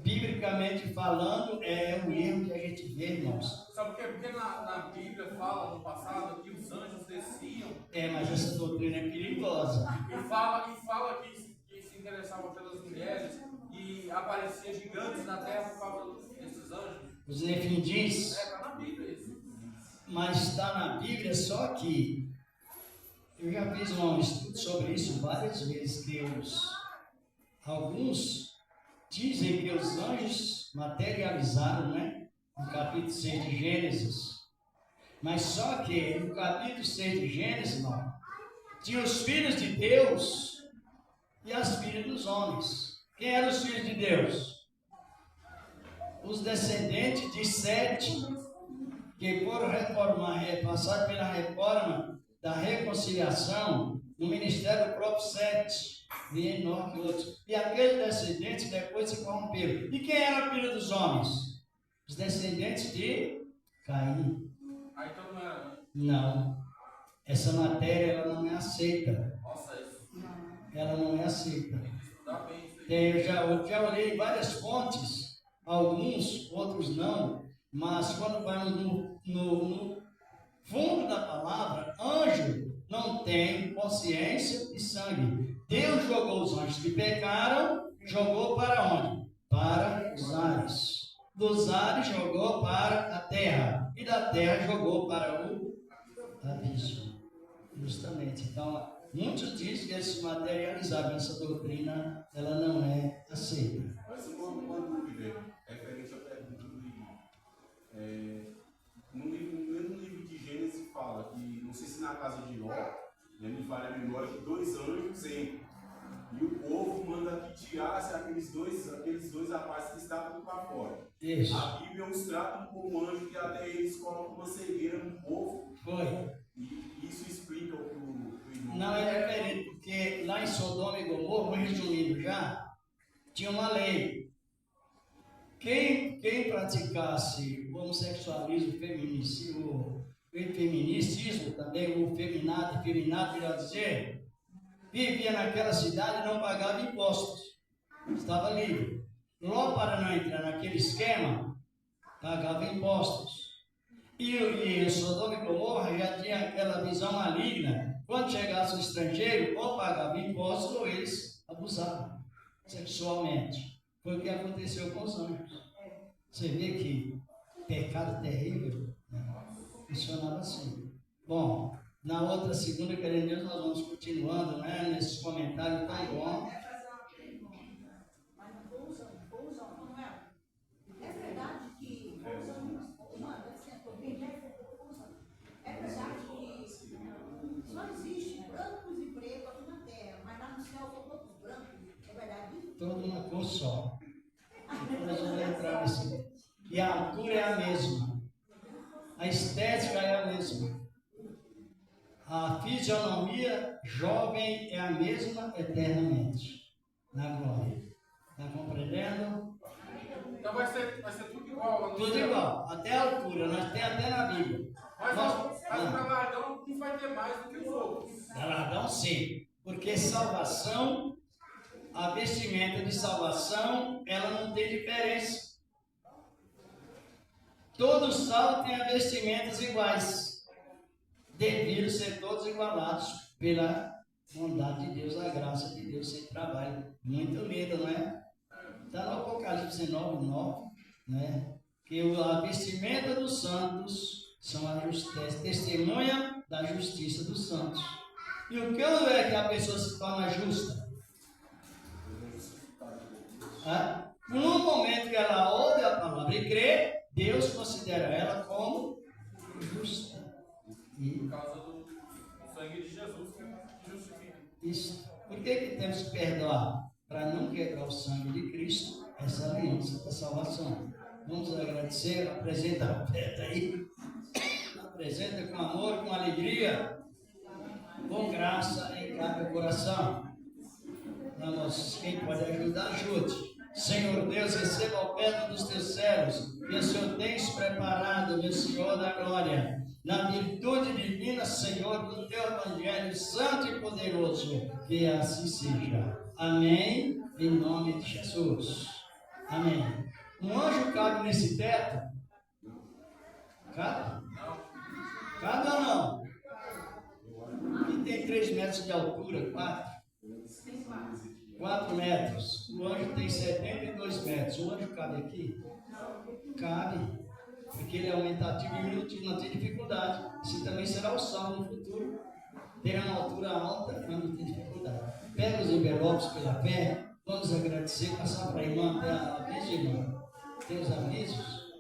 Biblicamente falando, é um erro que a gente vê, irmãos. Sabe por quê? Porque na Bíblia fala no passado que os anjos desciam Mas essa doutrina é perigosa. e fala que se interessavam pelas mulheres e aparecia gigantes na terra por causa desses anjos. Os nefindins, Está na Bíblia isso. mas está na Bíblia, só que eu já fiz um estudo sobre isso várias vezes, que alguns dizem que os anjos materializaram, né? No capítulo 6 de Gênesis. Mas só que no capítulo 6 de Gênesis, não, tinha os filhos de Deus e as filhas dos homens. Quem eram os filhos de Deus? Os descendentes de Sete, que foram passados pela reforma da reconciliação no ministério do próprio Sete, de Enoque e outros. E aqueles descendentes depois se corromperam. E quem era a filha dos homens? Os descendentes de Caim. Aí então não era. Não. Essa matéria ela não é aceita. Nossa, isso. Ela não é aceita. Tem que estudar bem isso aí. Eu já olhei várias fontes, alguns, outros não, mas quando vamos no fundo da palavra, anjo não tem consciência e sangue. Deus jogou os anjos que pecaram, jogou para onde? Para os ares. Dos ares jogou para a terra, e da terra jogou para o abismo. Justamente. Então, muitos dizem que eles se materializaram. Essa doutrina, ela não é aceita. Mas uma dúvida referente à pergunta do Igor. No mesmo livro de Gênesis fala que, não sei se na casa de Ló, me falha a memória, que 2 anjos entram. E o povo manda que tirasse aqueles dois rapazes que estavam para fora. Isso. A Bíblia os trata como anjo e até eles colocam uma cegueira no povo. Foi. E isso explica o que o irmão... Não é diferente, porque lá em Sodoma e Gomorra, resumindo já, tinha uma lei. Quem praticasse o homossexualismo, o feminicismo também, o feminato, melhor dizer, vivia naquela cidade e não pagava impostos. Estava livre. Ló, para não entrar naquele esquema, pagava impostos. E Sodoma e Gomorra já tinha aquela visão maligna. Quando chegasse o estrangeiro, ou pagava impostos ou eles abusavam sexualmente. Foi o que aconteceu com os anjos. Você vê que pecado terrível, né? Funcionava assim. Bom, na outra segunda, querendo Deus, nós vamos continuando, né, nesses comentários tão bons. fazer uma pergunta. Mas não pousam, não é? É verdade que pousam, é verdade que só existe brancos e pretos aqui na terra, mas lá no céu são todos brancos. É verdade isso? Toda uma cor só. Nós vamos entrar nesse. E a altura é a mesma. A estética é a mesma. A fisionomia jovem é a mesma eternamente. na glória. Está compreendendo? Então vai ser tudo igual lá no Tudo céu. igual, até a altura, nós temos até na Bíblia. Mas o galardão não vai ter mais do que os outros. Galardão sim, porque salvação, a vestimenta de salvação, ela não tem diferença. Todos salvos têm vestimentas iguais, devido ser todos igualados pela bondade de Deus, a graça de Deus, sem trabalho. Muito lindo, não é? Está no Apocalipse 19, 9, né? Que a vestimenta dos santos são a justiça, testemunha da justiça dos santos. E o que é que a pessoa se torna justa? No momento que ela ouve a palavra e crê, Deus considera ela como justa. Por causa do sangue de Jesus que justifica. Isso. Por que temos que perdoar? Para não quebrar o sangue de Cristo, essa aliança da salvação. Vamos agradecer, apresenta a oferta aí. Apresenta com amor, com alegria, com graça em cada coração. Vamos, quem pode ajudar, ajude. Senhor Deus, receba a oferta dos teus servos, que o Senhor tens preparado, meu Senhor da glória, na virtude divina, Senhor, do teu Evangelho santo e poderoso, que assim seja. Amém, em nome de Jesus. Amém. Um anjo cabe nesse teto? Cabe? Cabe ou não? Que tem 3 metros de altura, 4 metros. O anjo tem 72 metros. O anjo cabe aqui? Cabe. Porque ele é aumentativo e não tem dificuldade. Você também será o salvo no futuro. Terá uma altura alta, mas não tem dificuldade. Pega os envelopes pela fé. Vamos agradecer. Passar para a irmã até a aviso, irmã. Tem os avisos?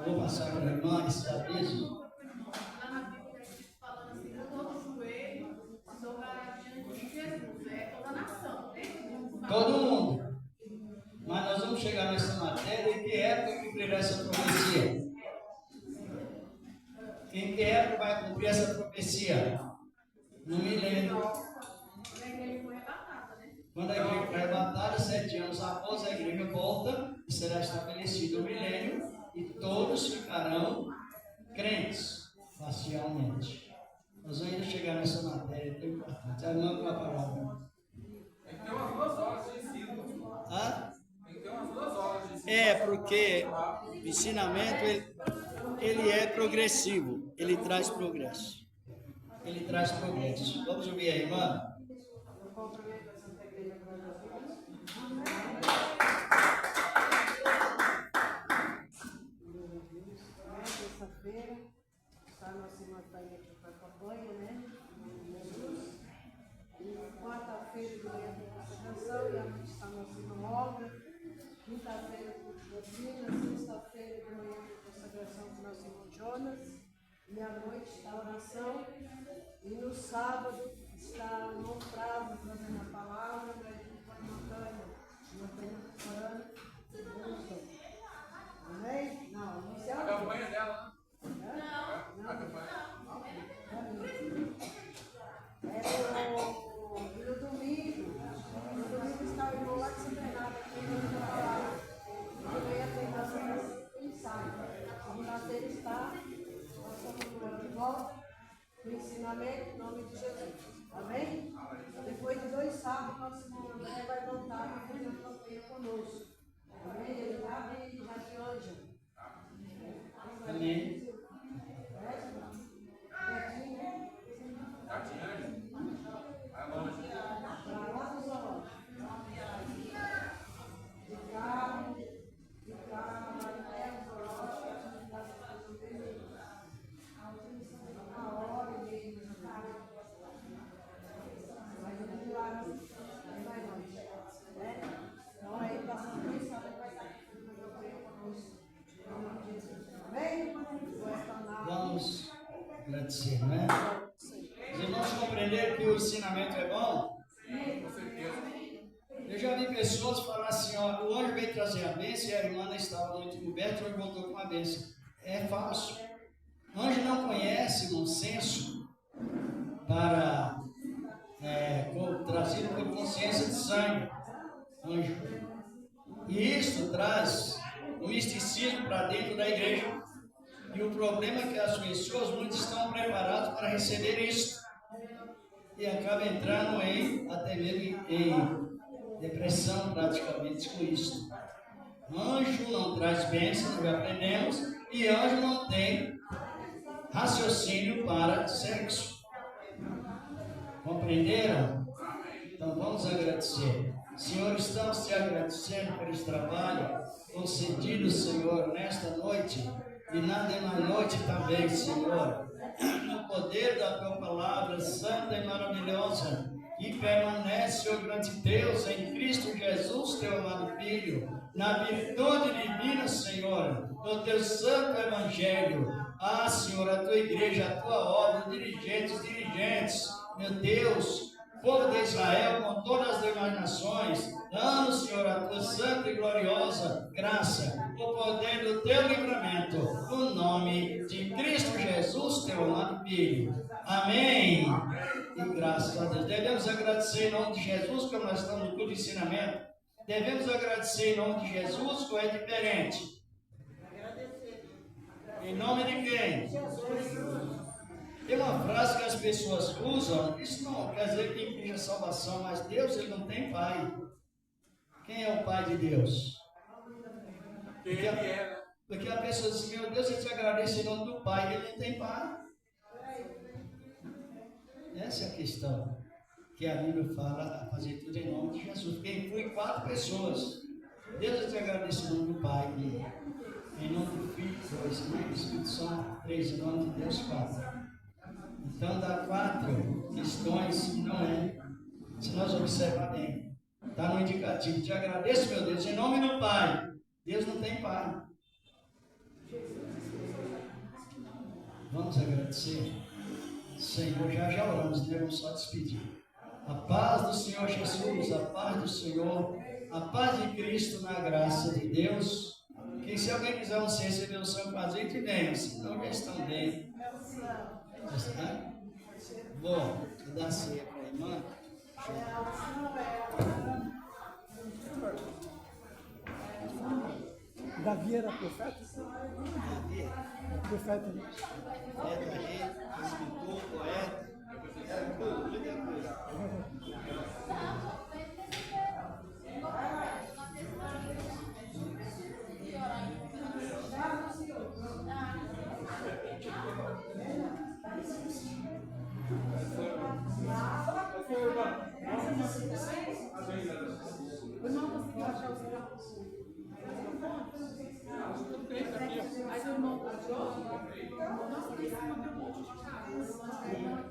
Vou passar para a irmã esses avisos. Lá na Bíblia está falando assim, todo joelho se dobrará diante de Jesus, é toda a nação, né? Todo mundo. Mas nós vamos chegar nessa matéria. Em que época cumprirá essa profecia? Em que época vai cumprir essa profecia? No milênio. A igreja foi arrebatada, né? Quando a igreja foi arrebatada, 7 anos após, a igreja volta e será estabelecido o milênio e todos ficarão crentes facialmente. Nós vamos ainda chegar nessa matéria tão importante. A irmã com a palavra. Tem que ter umas 2 horas de ensino. Ah? Tem que ter umas 2 horas de ensino. É, porque o ensinamento ele é progressivo, ele traz progresso. Ele traz progresso. Vamos ouvir a irmã? Terça-feira, a nossa irmã está aí aqui para a banha, né? Jesus. E quarta-feira de manhã tem consagração, e a noite está a nossa irmã Olga. Quinta-feira, culto da Bíblia. Sexta-feira de manhã tem consagração com o nosso irmão Jonas. E à noite está a oração. E no sábado está o irmão Prado trazendo a palavra, mas a montanha orando. Amém? Não, não se A campanha dela, né? Não. A campanha. E no domingo está o irmão lá de São Bernardo aqui na palavra. De manhã tem nosso ensaio. Segunda-feira está, nós estamos de volta, no ensinamento, em nome de Jesus. Amém? Depois de 2 sábados, nosso irmão André vai voltar para fazer a campanha conosco. Amém? Ele abre já de hoje. Amém. Vai longe. Vamos agradecer, né? Os irmãos compreenderam que o ensinamento é bom? Com certeza. Eu já vi pessoas falar assim, ó, o anjo veio trazer a bênção e a irmã não estava muito coberta, o anjo voltou com a bênção. É falso. O anjo não conhece o senso para trazido por consciência de sangue. anjo. E isso traz um misticismo para dentro da igreja. E o problema é que as pessoas não estão preparadas para receber isso. E acaba entrando até mesmo em depressão praticamente com isso. Anjo não traz bênção, nós já aprendemos, e anjo não tem raciocínio para sexo. Compreenderam? Então vamos agradecer. Senhor, estamos te agradecendo por esse trabalho concedido, Senhor, nesta noite e na demais noite também, Senhor. No poder da tua palavra santa e maravilhosa, que permanece, ó grande Deus, em Cristo Jesus, teu amado Filho, na virtude divina, Senhor, no teu santo evangelho. Ah, Senhor, a tua igreja, a tua obra, dirigentes, meu Deus, povo de Israel, com todas as demais nações, dando, Senhor, a tua santa e gloriosa graça, o poder do teu livramento, no nome de Cristo Jesus, teu amado Filho. Amém. E graças a Deus. Devemos agradecer em nome de Jesus, como nós estamos no culto de ensinamento. Devemos agradecer em nome de Jesus, que é diferente. Em nome de quem? Tem uma frase que as pessoas usam, isso não quer dizer que impeja a salvação, mas Deus, ele não tem pai. Quem é o pai de Deus? Porque a pessoa diz, meu Deus, eu te agradeço em nome do pai, ele não tem pai. Essa é a questão que a Bíblia fala, a fazer tudo em nome de Jesus, porque inclui 4 pessoas. Deus, eu te agradeço em nome do pai, em nome do Filho, 2, em nome do Espírito Santo, 3, em nome de Deus, 4. Então dá 4 questões que não é, se nós observar bem, está no indicativo. Te agradeço, meu Deus, em nome do Pai. Deus não tem pai. Vamos agradecer. Senhor, já oramos, devemos só despedir. A paz do Senhor Jesus, a paz do Senhor, a paz de Cristo na graça de Deus. Que se alguém quiser receber o seu prazer, que venha, senão já estão bem. Bom, vou dar ceia para a irmã. Davi era profeta? Profeta, né? Poeta, rei, escritor, poeta. Era muita coisa. Mas o irmão da Jó, nós precisamos ter um monte de casa.